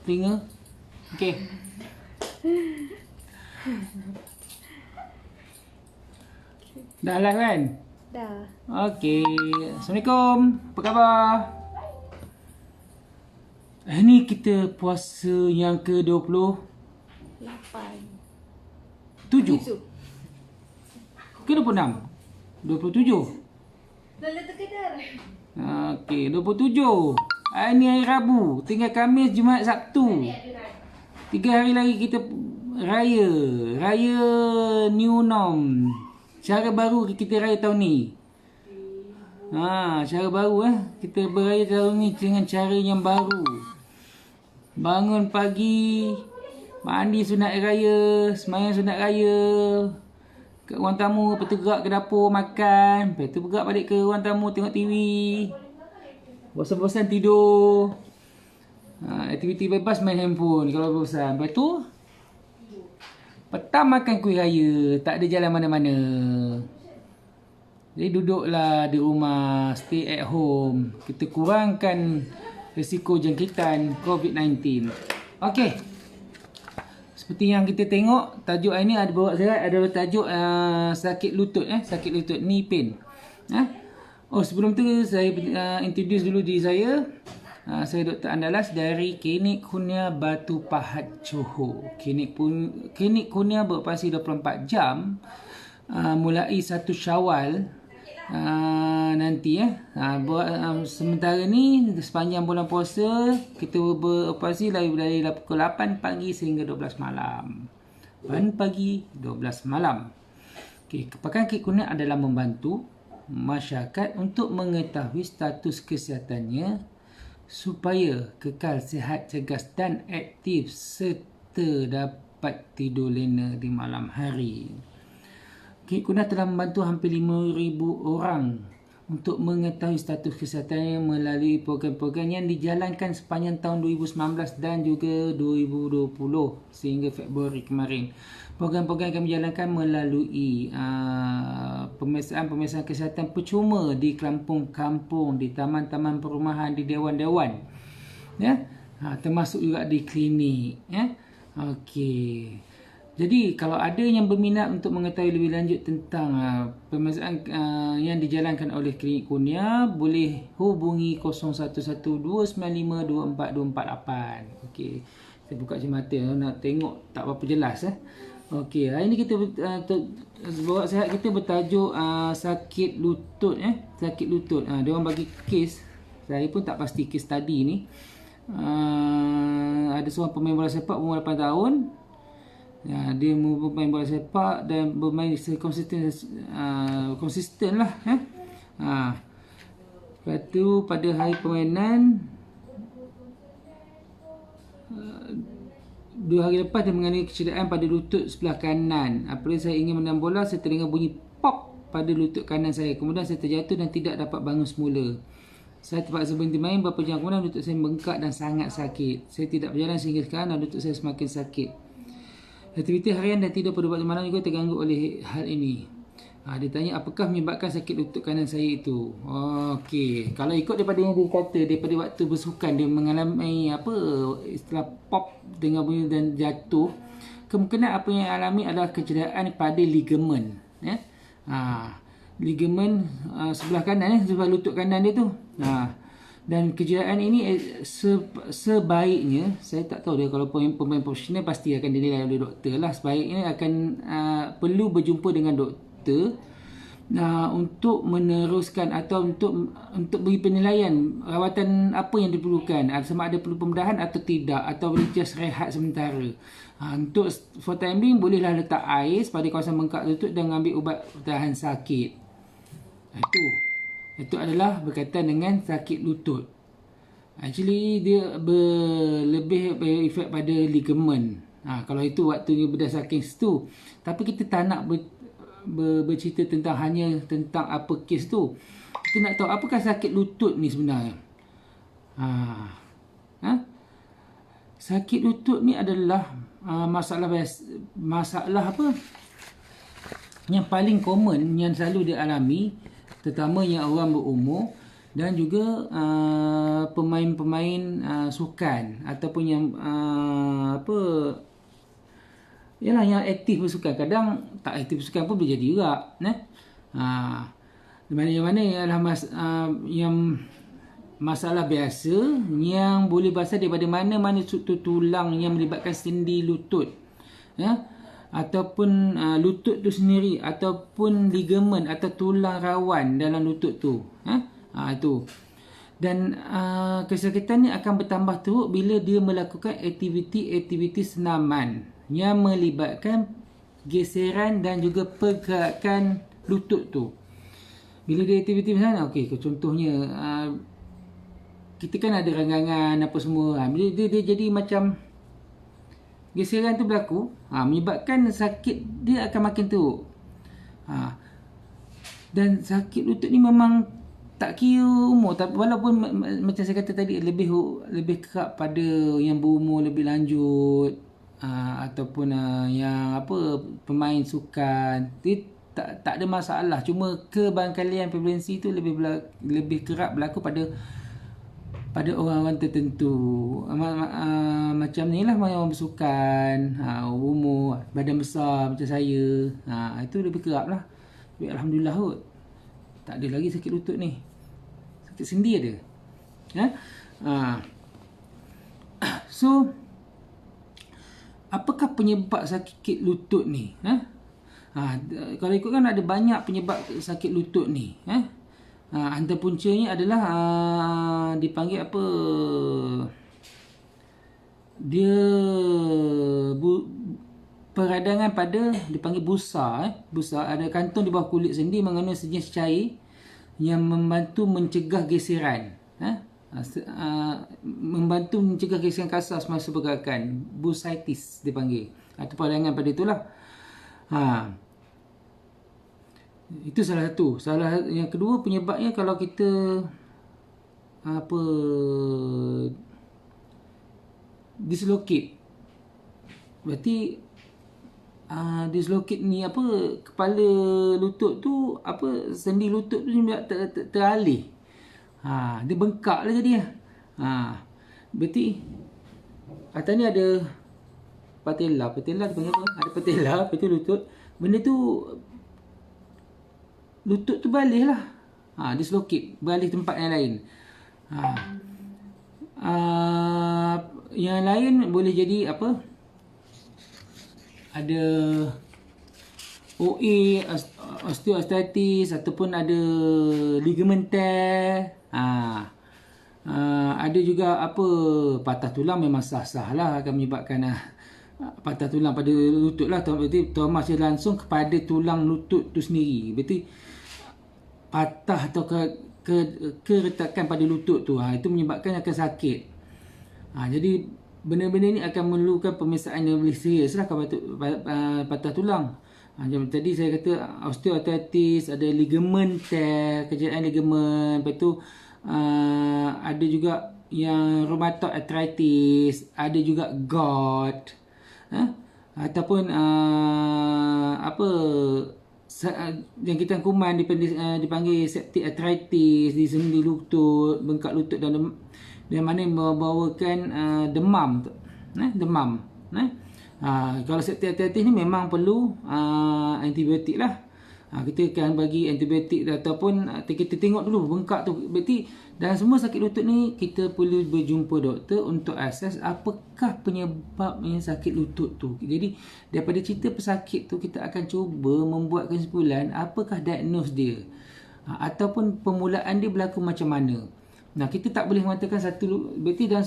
telinga. Okey. Dah live kan? Dah. Okey. Assalamualaikum. Apa khabar? Ni kita puasa yang ke-20 8. 7 ke 26? 27. Lalu terkedar. Okey, 27. Hari ni hari Rabu, tinggal Khamis, Jumaat, Sabtu. 3 hari lagi kita raya. Raya new norm. Cara baru kita raya tahun ni. Cara baru kita beraya tahun ni dengan cara yang baru. Bangun pagi, mandi sunat raya, semayang sunat raya. Kat ruang tamu, lepas tu gerak ke dapur makan, lepas tu gerak balik ke ruang tamu tengok TV. Bosan-bosan tidur. Aktiviti bebas main handphone kalau bosan. Lepas tu petang makan kuih raya, tak ada jalan mana-mana. Jadi duduklah di rumah, stay at home. Kita kurangkan risiko jangkitan COVID-19. Okey. Seperti yang kita tengok, tajuk hari ni ada bawa saya adalah tajuk sakit lutut sakit lutut, knee pain. Sebelum tu saya introduce dulu diri saya. Saya Dr. Andalas dari Klinik Kurnia Batu Pahat, Johor. Klinik Kurnia beroperasi 24 jam mulai 1 Syawal nanti sementara ni sepanjang bulan puasa kita beroperasi dari pukul 8 pagi sehingga 12 malam. 8 pagi 12 malam. Okey, kepakan Klinik Kurnia adalah membantu masyarakat untuk mengetahui status kesihatannya supaya kekal sihat, cergas dan aktif serta dapat tidur lena di malam hari. Klinik Kurnia telah membantu hampir 5,000 orang untuk mengetahui status kesihatannya melalui program-program yang dijalankan sepanjang tahun 2019 dan juga 2020 sehingga Februari kemarin. Program-program kami jalankan melalui pemeriksaan kesihatan percuma di kampung-kampung, di taman-taman perumahan, di dewan-dewan. Termasuk juga di klinik. Okey. Jadi kalau ada yang berminat untuk mengetahui lebih lanjut tentang pemeriksaan yang dijalankan oleh Klinik Kurnia, boleh hubungi 0112952424. Okey. Saya buka cermata nak tengok tak berapa jelas Okey, hari ni kita bawa sihat kita bertajuk sakit lutut sakit lutut. Dia orang bagi kes, saya pun tak pasti kes tadi ni. Ada seorang pemain bola sepak umur 8 tahun. Dia bermain bola sepak dan bermain konsisten lah. Lepas tu pada hari permainan 2 hari lepas dia mengalami kecederaan pada lutut sebelah kanan. Apabila saya ingin menendang bola, saya terdengar bunyi pop pada lutut kanan saya. Kemudian saya terjatuh dan tidak dapat bangun semula. Saya terpaksa berhenti main. Beberapa jam kemudian lutut saya bengkak dan sangat sakit. Saya tidak berjalan sehingga sekarang dan lutut saya semakin sakit. Aktiviti harian dan tidur pada waktu malam juga terganggu oleh hal ini. Dia tanya apakah menyebabkan sakit lutut kanan saya itu. Okey, kalau ikut daripada yang dia kata, daripada waktu bersukan dia mengalami istilah pop dengan bunyi dan jatuh, kemungkinan apa yang alami adalah kecederaan pada ligamen. Ligamen sebelah kanan sebelah lutut kanan dia tu. Dan kecederaan ini sebaiknya, saya tak tahu dia, kalau pemain profesional pasti akan dinilai oleh doktor lah. Sebaiknya akan perlu berjumpa dengan doktor untuk meneruskan atau untuk beri penilaian rawatan apa yang diperlukan, sama ada perlu pembedahan atau tidak, atau boleh just rehat sementara. Untuk for time being bolehlah letak ais pada kawasan bengkak lutut dan ambil ubat tahan sakit. Itu adalah berkaitan dengan sakit lutut. Actually dia lebih berefek pada ligamen. Kalau itu waktunya berdasarkan situ. Tapi kita tak nak bercerita hanya tentang apa kes tu. Kita nak tahu apakah sakit lutut ni sebenarnya. Sakit lutut ni adalah masalah apa yang paling common yang selalu dialami, terutama yang orang berumur dan juga pemain-pemain sukan ataupun yang apa, yalah, yang aktif bersukan. Kadang tak aktif bersukan pun boleh jadi juga, yang mana ialah yang masalah biasa yang boleh berasal daripada mana-mana struktur tulang yang melibatkan sendi lutut, ataupun lutut tu sendiri, ataupun ligamen atau tulang rawan dalam lutut tu, itu. Dan kesakitan ni akan bertambah teruk bila dia melakukan aktiviti-aktiviti senaman yang melibatkan geseran dan juga pergerakan lutut tu. Bila dia aktiviti sana, okey, contohnya kita kan ada ranggangan apa semua, bila dia jadi macam geseran tu berlaku, menyebabkan sakit dia akan makin teruk. Dan sakit lutut ni memang tak kira umur, walaupun macam saya kata tadi, lebih kerap pada yang berumur lebih lanjut, ataupun yang apa, pemain sukan. Dia tak ada masalah, cuma kebangkalian prevalensi tu lebih kerap berlaku pada orang-orang tertentu, macam ni lah, orang bersukan, umur, badan besar macam saya, itu lebih kerap lah. Tapi Alhamdulillah kot, tak ada lagi sakit lutut ni. Sakit sendi ada. So, apakah penyebab sakit lutut ni? Kalau ikut kan ada banyak penyebab sakit lutut ni. Antara puncanya adalah dipanggil apa? Dia peradangan pada dipanggil busa. Busa ada kantung di bawah kulit sendi mengandung sejenis cair yang membantu mencegah geseran. Membantu mencegah geseran kasar semasa pergerakan. Bursitis dipanggil. Atau peradangan pada itulah. Itu salah satu. Yang kedua, penyebabnya kalau kita dislocate. Berarti dislocate ni kepala lutut tu, sendi lutut tu teralih. Dia bengkak lah jadi. Berarti atas ni ada patella dipanggil apa? Ada patella, itu lutut. Benda tu, lutut tu balik lah. Dislocate, balik tempat yang lain. Yang lain boleh jadi apa? Ada OA, osteoarthritis, ataupun ada ligament tear. Ada juga patah tulang, memang sah-sah lah akan menyebabkan patah tulang pada lutut lah. Berarti trauma secara langsung kepada tulang lutut tu sendiri. Berarti patah atau keretakan pada lutut tu, itu menyebabkan akan sakit. Jadi benda-benda ni akan memerlukan pemeriksaan yang lebih serius lah kalau patah tulang. Macam tadi saya kata osteoarthritis, ada ligament tear, kecederaan ligament. Lepas tu ada juga yang rheumatoid arthritis, ada juga gout, ataupun jangkitan kuman dipanggil septic arthritis di sendi lutut, bengkak lutut, dan mana membawakan demam. Kalau septic arthritis ni memang perlu antibiotik lah. Kita akan bagi antibiotik, ataupun kita tengok dulu bengkak tu. Berarti dalam semua sakit lutut ni kita perlu berjumpa doktor untuk asas apakah penyebabnya sakit lutut tu. Jadi daripada cerita pesakit tu, kita akan cuba membuat kesimpulan apakah diagnos dia, ataupun permulaan dia berlaku macam mana. Kita tak boleh mengatakan berarti dalam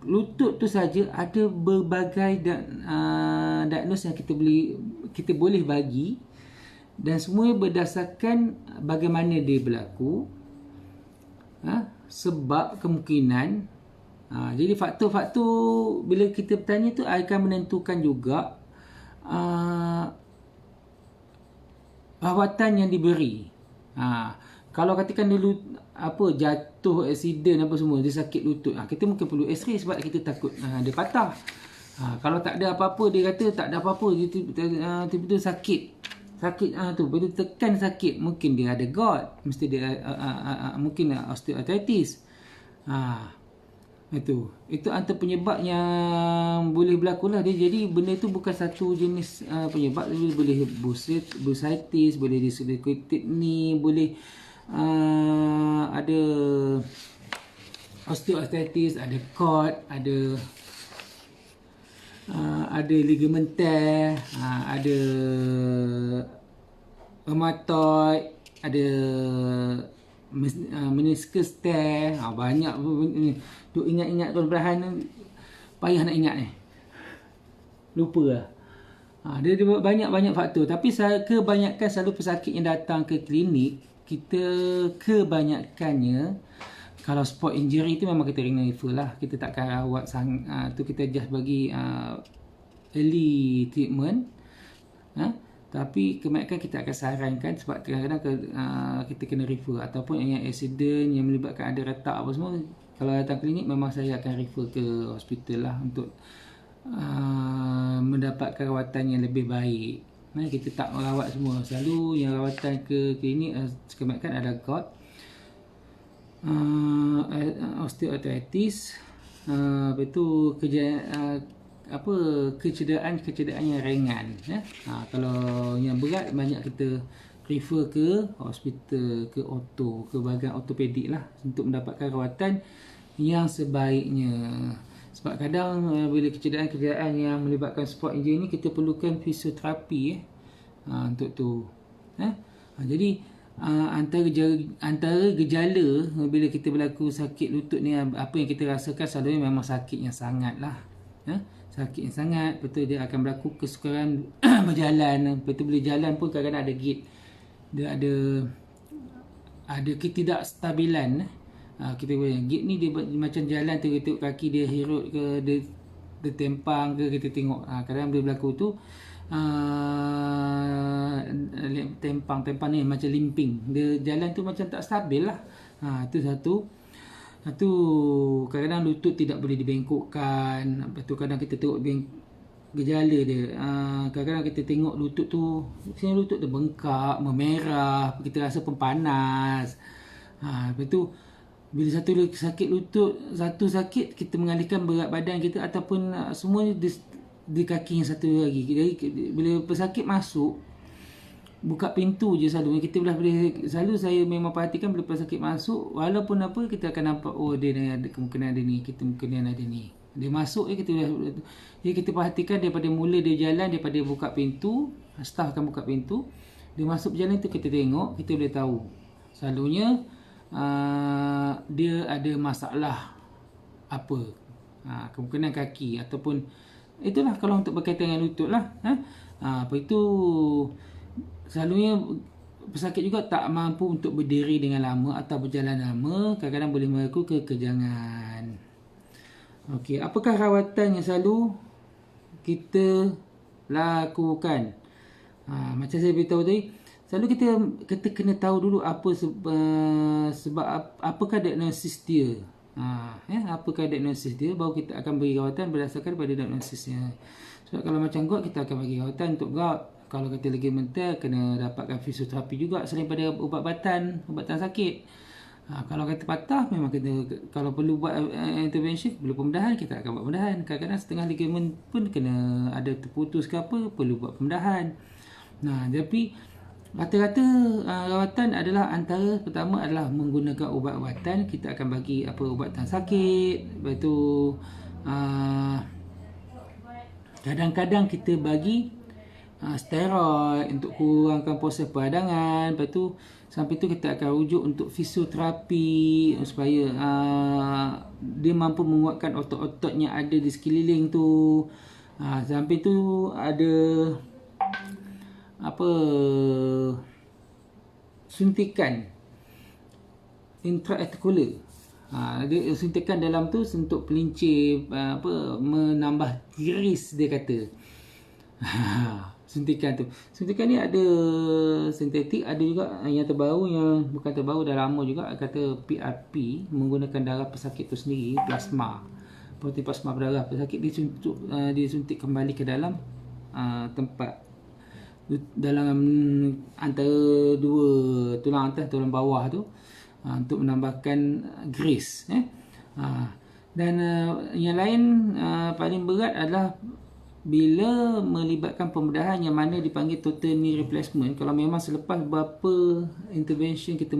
lutut tu saja ada berbagai diagnos yang kita boleh bagi, dan semua berdasarkan bagaimana dia berlaku, sebab kemungkinan. Jadi faktor-faktor bila kita bertanya tu akan menentukan juga rawatan yang diberi. Kalau katakan dulu jatuh, aksiden apa semua, dia sakit lutut, kita mungkin perlu x-ray sebab kita takut dia patah. Kalau tak ada apa-apa, dia kata tak ada apa-apa, tiba-tiba sakit sakit tu betul tekan sakit, mungkin dia ada gout, mesti dia mungkin osteoarthritis. Itu antara penyebab yang boleh berlaku lah dia. Jadi benda tu bukan satu jenis penyebab, boleh bursitis, boleh dislocated knee, boleh ada osteoarthritis, ada cord, ada ligament tear, ada rheumatoid, ada meniscus tear. Banyak duk ingat-ingat tuan perlahan, payah nak ingat ni, lupa lah. Dia banyak faktor. Tapi kebanyakan selalu pesakit yang datang ke klinik kita, kebanyakannya kalau sport injury tu memang kita kena refer lah. Kita takkan rawat tu, kita just bagi early treatment. Tapi kebanyakan kita akan sarankan, sebab kadang-kadang kita kena refer. Ataupun yang accident yang melibatkan ada retak apa semua, kalau datang klinik memang saya akan refer ke hospital lah untuk mendapatkan rawatan yang lebih baik. Kita tak merawat semua. Selalu yang rawatan ke klinik kebanyakan ada gout, osteoarthritis, itu kecederaan yang ringan. Kalau yang berat banyak kita refer ke hospital, ke orto, ke bahagian ortopedik lah, untuk mendapatkan rawatan yang sebaiknya. Sebab kadang bila kecederaan yang melibatkan sport injury ni, kita perlukan fisioterapi untuk tu. Jadi antara gejala bila kita berlaku sakit lutut ni, apa yang kita rasakan selalunya memang sakit yang sangat lah. Sakit yang sangat, betul dia akan berlaku kesukaran berjalan. Betul bila jalan pun kadang-kadang ada gait, dia ada ketidakstabilan. Kita bayang gait ni dia macam jalan tu, kita tengok kaki dia hirut ke, dia tempang ke, kita tengok kadang bila berlaku tu tempang ni macam limping, dia jalan tu macam tak stabil lah. Itu satu. Itu kadang-kadang lutut tidak boleh dibengkokkan. Lepas tu kadang kita tengok gejala dia, kadang-kadang kita tengok lutut tu, sini lutut tu bengkak, memerah, kita rasa pun panas. Lepas tu bila satu sakit lutut, satu sakit, kita mengalihkan berat badan kita ataupun semua di kaki yang satu lagi. Jadi bila pesakit masuk, buka pintu je selalu. Selalu saya memang perhatikan bila pesakit masuk, walaupun apa, kita akan nampak dia ada kemungkinan ada ni, dia masuk kita perhatikan daripada mula dia jalan, daripada dia buka pintu, staff akan buka pintu, dia masuk berjalan tu, kita tengok, kita boleh tahu selalunya dia ada masalah apa, kemungkinan kaki ataupun itulah, kalau untuk berkaitan dengan lutut lah. Apa itu, selalunya pesakit juga tak mampu untuk berdiri dengan lama atau berjalan lama, kadang-kadang boleh berlaku kekejangan. Okey, apakah rawatan yang selalu kita lakukan? Macam saya beritahu tadi, selalu kita kena tahu dulu apa sebab apakah diagnosis dia. Apakah diagnosis dia, baru kita akan beri rawatan berdasarkan pada diagnosisnya. Sebab kalau macam gout, kita akan bagi rawatan untuk gout. Kalau kita ligament tear, kena dapatkan fisioterapi juga selain pada ubatan sakit. Kalau kata patah, memang kita, kalau perlu buat intervention, perlu pembedahan, kita akan buat pembedahan. Kadang-kadang setengah ligament pun kena ada terputus ke apa, perlu buat pembedahan. Tapi rata-rata rawatan adalah antara, pertama adalah menggunakan ubat-ubatan. Kita akan bagi ubatan sakit. Lepas tu kadang-kadang kita bagi steroid untuk kurangkan proses peradangan. Lepas tu sampai tu kita akan rujuk untuk fisioterapi supaya dia mampu menguatkan otot-otot yang ada di sekeliling tu. Sampai tu ada suntikan intraarticular. Dia suntikan dalam tu untuk pelincir, menambah tiris, dia kata. Suntikan ni ada sintetik, ada juga yang terbaru, yang bukan terbaru, dah lama juga, kata PRP, menggunakan darah pesakit tu sendiri, plasma, protein plasma berdarah pesakit, disuntik kembali ke dalam tempat dalam antara dua tulang atas tulang bawah tu, untuk menambahkan grease. Dan yang lain paling berat adalah bila melibatkan pembedahan yang mana dipanggil total knee replacement. Kalau memang selepas berapa intervention kita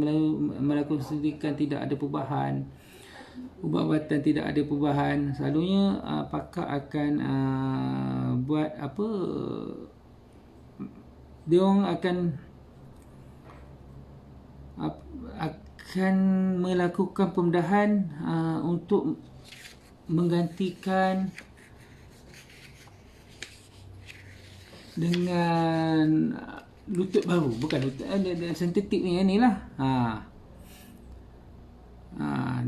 melakukan suntikan tidak ada perubahan, ubat-ubatan tidak ada perubahan, selalunya pakar akan buat apa, dia orang akan melakukan pembedahan untuk menggantikan dengan lutut baru, bukan lutut sintetik ni lah.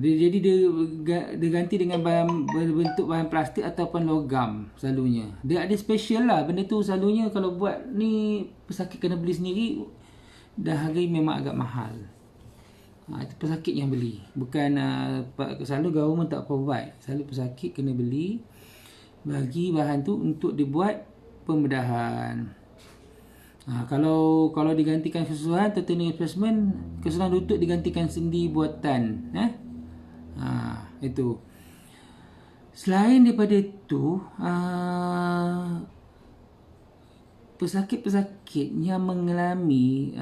Jadi dia ganti dengan bahan berbentuk bahan plastik ataupun logam selalunya. Dia ada special lah benda tu selalunya. Kalau buat ni pesakit kena beli sendiri, dah harga memang agak mahal. Itu pesakit yang beli, bukan selalu government tak provide. Selalu pesakit kena beli, bagi bahan tu untuk dibuat pembedahan. Kalau digantikan keseluruhan total knee replacement, keseluruhan lutut digantikan sendi buatan. Itu. Selain daripada itu, pesakit-pesakit yang mengalami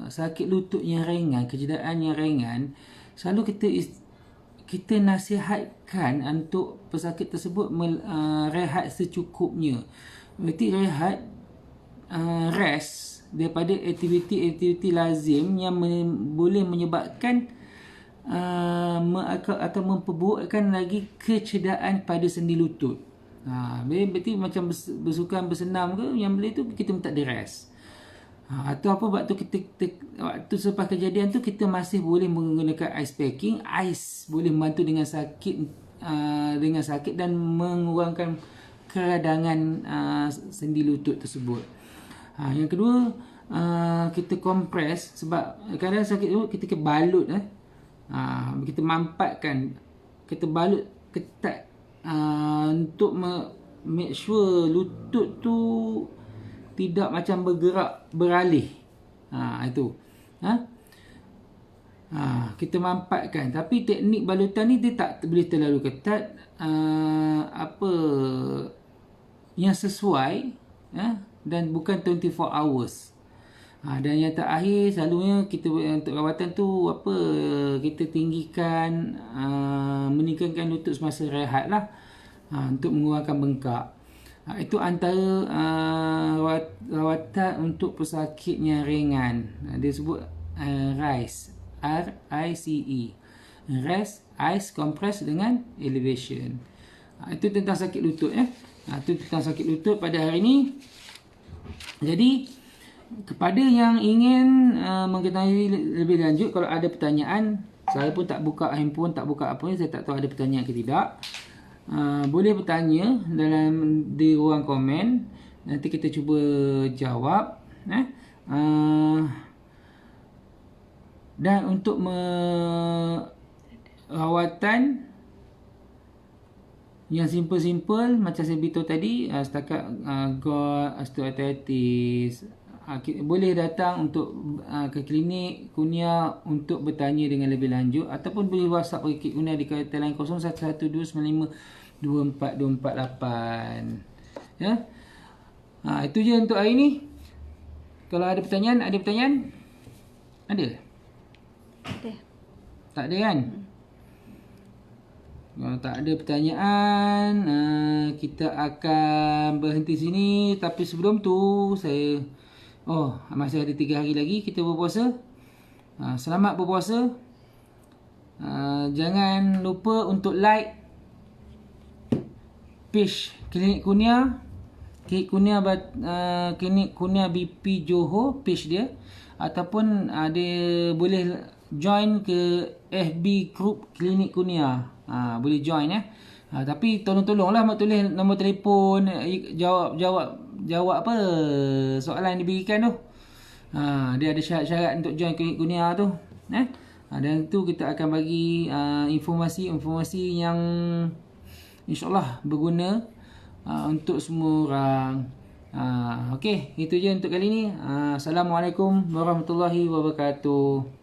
sakit lutut yang ringan, kecederaan yang ringan, selalu kita nasihatkan untuk pesakit tersebut rehat secukupnya. Berarti rehat, rest daripada aktiviti-aktiviti lazim yang boleh menyebabkan atau memperburukkan lagi kecederaan pada sendi lutut. Berarti macam bersukan, bersenam ke, yang boleh tu kita minta dia rest. Atau apa, waktu waktu selepas kejadian tu kita masih boleh menggunakan ice packing. Ais boleh membantu dengan sakit dan mengurangkan keradangan sendi lutut tersebut. Yang kedua, kita kompres, sebab kadang sakit tu kita balut kita mampatkan, kita balut ketat untuk make sure lutut tu tidak macam bergerak beralih. Itu kita mampatkan. Tapi teknik balutan ni dia tak boleh terlalu ketat, yang sesuai, dan bukan 24 hours. Dan yang terakhir, selalunya kita untuk rawatan tu kita tinggikan, meningkatkan lutut semasa rehat lah, untuk mengurangkan bengkak. Itu antara rawatan untuk pesakit yang ringan. Dia sebut RICE, RICE, rest, ice, compress dengan elevation. Itu tentang sakit lutut. Itu tentang sakit lutut pada hari ini. Jadi kepada yang ingin mengetahui lebih lanjut, kalau ada pertanyaan, saya pun tak buka handphone, tak buka apa ni, saya tak tahu ada pertanyaan ke tidak. Boleh bertanya di ruang komen, nanti kita cuba jawab. Dan untuk rawatan yang simple-simple macam saya beritahu tadi, setakat GOT, osteoarthritis, boleh datang untuk ke klinik Kurnia untuk bertanya dengan lebih lanjut, ataupun boleh WhatsApp klinik Kurnia di talian 0112952448. Ya. Itu je untuk hari ni. Kalau ada pertanyaan, Ada? Ada. Tak ada kan? Kalau tak ada pertanyaan, kita akan berhenti sini. Tapi sebelum tu, masih ada 3 hari lagi kita berpuasa. Selamat berpuasa. Jangan lupa untuk like page Klinik Kurnia. Klinik Kurnia BP Johor, page dia. Ataupun boleh join ke FB group Klinik Kurnia. Boleh join tapi tolong-tolonglah tulis nombor telefon, jawab apa soalan yang diberikan tu. Dia ada syarat-syarat untuk join Klinik Kurnia tu. Dan tu kita akan bagi informasi yang insyaAllah berguna untuk semua orang. Okey, itu je untuk kali ni. Assalamualaikum warahmatullahi wabarakatuh.